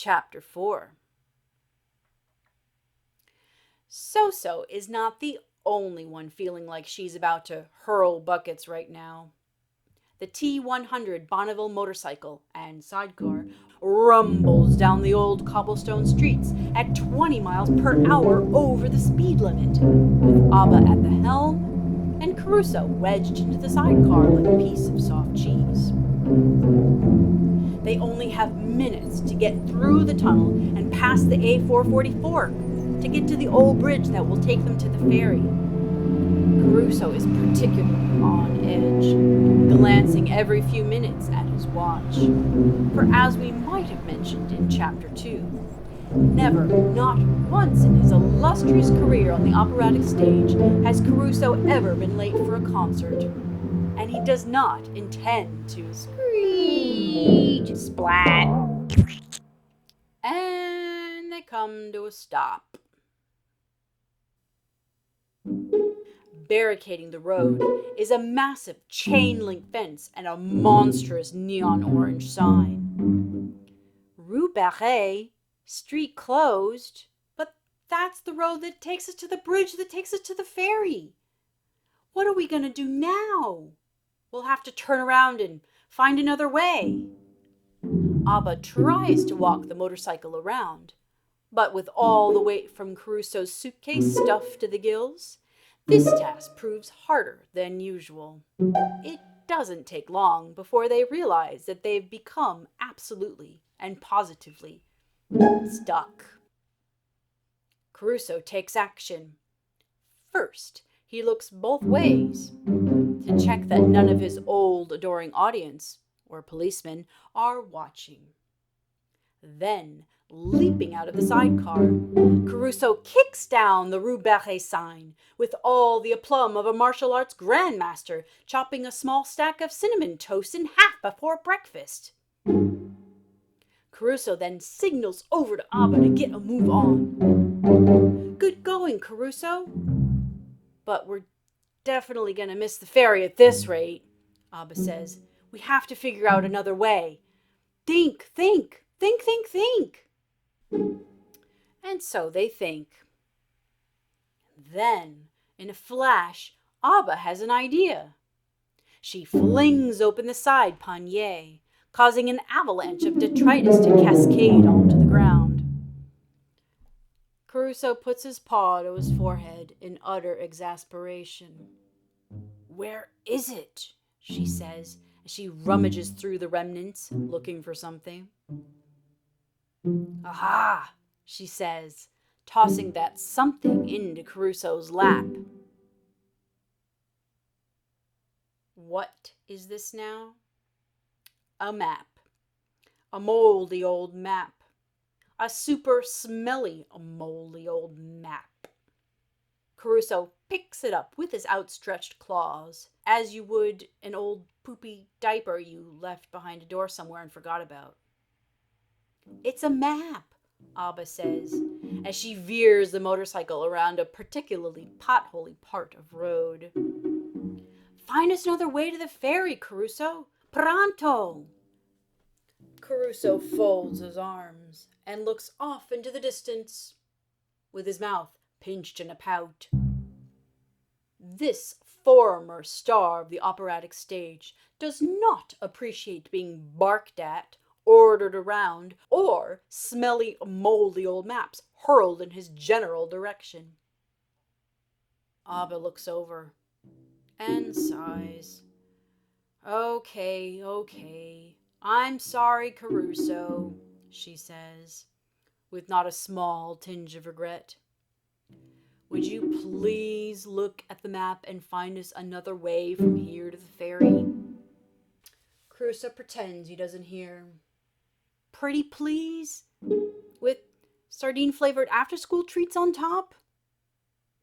Chapter 4. So-So is not the only one feeling like she's about to hurl buckets right now. The T100 Bonneville motorcycle and sidecar rumbles down the old cobblestone streets at 20 miles per hour over the speed limit, with Abba at the helm and Caruso wedged into the sidecar like a piece of soft cheese. They only have minutes to get through the tunnel and past the A440 fork to get to the old bridge that will take them to the ferry. Caruso is particularly on edge, glancing every few minutes at his watch. For as we might have mentioned in Chapter 2, never, not once in his illustrious career on the operatic stage, has Caruso ever been late for a concert. And he does not intend to screech, splat. And they come to a stop. Barricading the road is a massive chain-link fence and a monstrous neon orange sign. Rue Barré, street closed, but that's the road that takes us to the bridge that takes us to the ferry. What are we going to do now? We'll have to turn around and find another way. Abba tries to walk the motorcycle around, but with all the weight from Caruso's suitcase stuffed to the gills, this task proves harder than usual. It doesn't take long before they realize that they've become absolutely and positively stuck. Caruso takes action. First, he looks both ways to check that none of his old adoring audience or policemen are watching. Then, leaping out of the sidecar, Caruso kicks down the Rue Barré sign with all the aplomb of a martial arts grandmaster chopping a small stack of cinnamon toast in half before breakfast. Caruso then signals over to Abba to get a move on. Good going, Caruso. But we're definitely going to miss the ferry at this rate, Abba says. We have to figure out another way. Think. And so they think. Then, in a flash, Abba has an idea. She flings open the side pannier, causing an avalanche of detritus to cascade onto the ground. Caruso puts his paw to his forehead in utter exasperation. Where is it? She says, as she rummages through the remnants, looking for something. Aha, she says, tossing that something into Caruso's lap. What is this now? A map. A moldy old map. A super smelly, moldy old map. Caruso picks it up with his outstretched claws, as you would an old poopy diaper you left behind a door somewhere and forgot about. It's a map, Abba says, as she veers the motorcycle around a particularly potholy part of road. Find us another way to the ferry, Caruso. Pronto! Caruso folds his arms and looks off into the distance, with his mouth pinched in a pout. This former star of the operatic stage does not appreciate being barked at, ordered around, or smelly, moldy old maps hurled in his general direction. Abba looks over and sighs. Okay. I'm sorry, Caruso, she says, with not a small tinge of regret. Would you please look at the map and find us another way from here to the ferry? Caruso pretends he doesn't hear. Pretty please? With sardine-flavored after-school treats on top?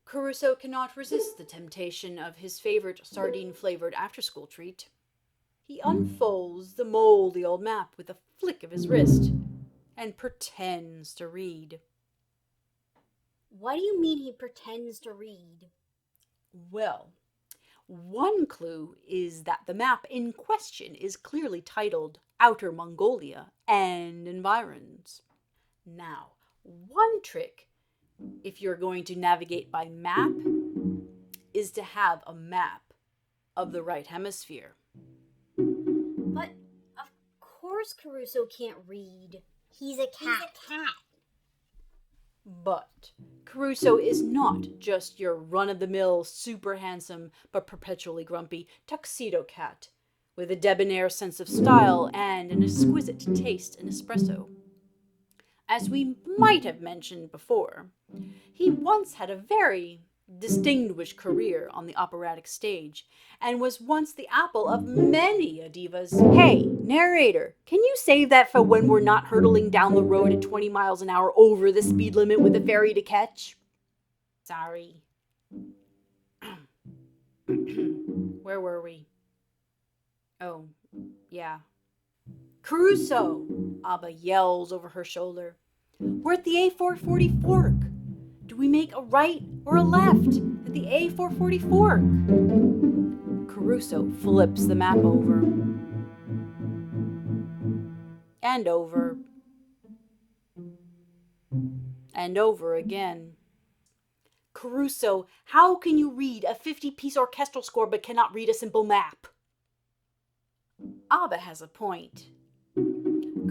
Caruso cannot resist the temptation of his favorite sardine-flavored after-school treat. He unfolds the moldy old map with a flick of his wrist and pretends to read. What do you mean he pretends to read? Well, one clue is that the map in question is clearly titled Outer Mongolia and Environs. Now, one trick, if you're going to navigate by map, is to have a map of the right hemisphere. But of course Caruso can't read. He's a cat. He's a cat. But Caruso is not just your run-of-the-mill, super handsome, but perpetually grumpy tuxedo cat, with a debonair sense of style and an exquisite taste in espresso. As we might have mentioned before, he once had a very distinguished career on the operatic stage, and was once the apple of many a diva's. Hey, narrator, can you save that for when we're not hurtling down the road at 20 miles an hour over the speed limit with a ferry to catch? Sorry. Where were we? Oh, yeah. Caruso! Abba yells over her shoulder. We're at the A440 fork. Do we make a right or a left at the A440 fork? Caruso flips the map over. And over. And over again. Caruso, how can you read a 50-piece orchestral score but cannot read a simple map? Abba has a point.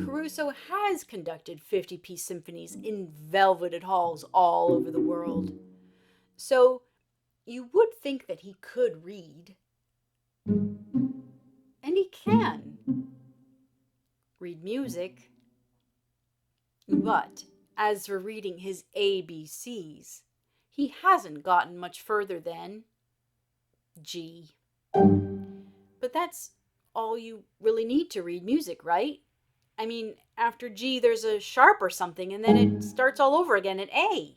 Caruso has conducted 50-piece symphonies in velveted halls all over the world. So you would think that he could read. And he can read music. But as for reading his ABCs, he hasn't gotten much further than G. But that's all you really need to read music, right? I mean, after G, there's a sharp or something, and then it starts all over again at A.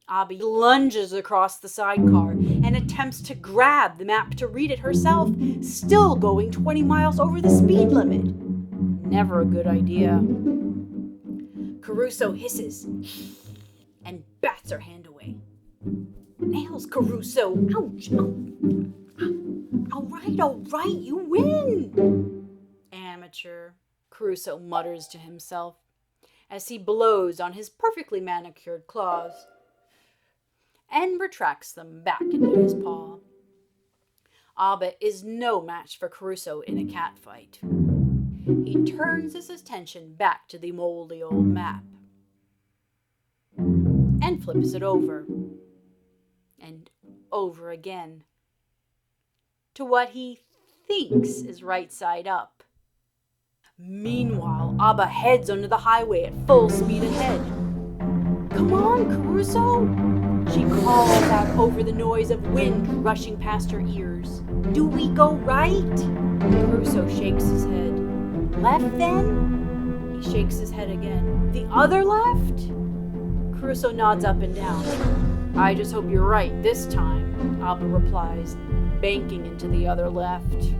Abby lunges across the sidecar and attempts to grab the map to read it herself, still going 20 miles over the speed limit. Never a good idea. Caruso hisses and bats her hand away. Nails, Caruso! Ouch! All right, you win! Amateur, Caruso mutters to himself as he blows on his perfectly manicured claws and retracts them back into his paw. Abba is no match for Caruso in a cat fight. He turns his attention back to the moldy old map and flips it over and over again to what he thinks is right side up. Meanwhile, Abba heads onto the highway at full speed ahead. Come on, Caruso! She calls out over the noise of wind rushing past her ears. Do we go right? Caruso shakes his head. Left then? He shakes his head again. The other left? Caruso nods up and down. I just hope you're right this time, Abba replies, banking into the other left.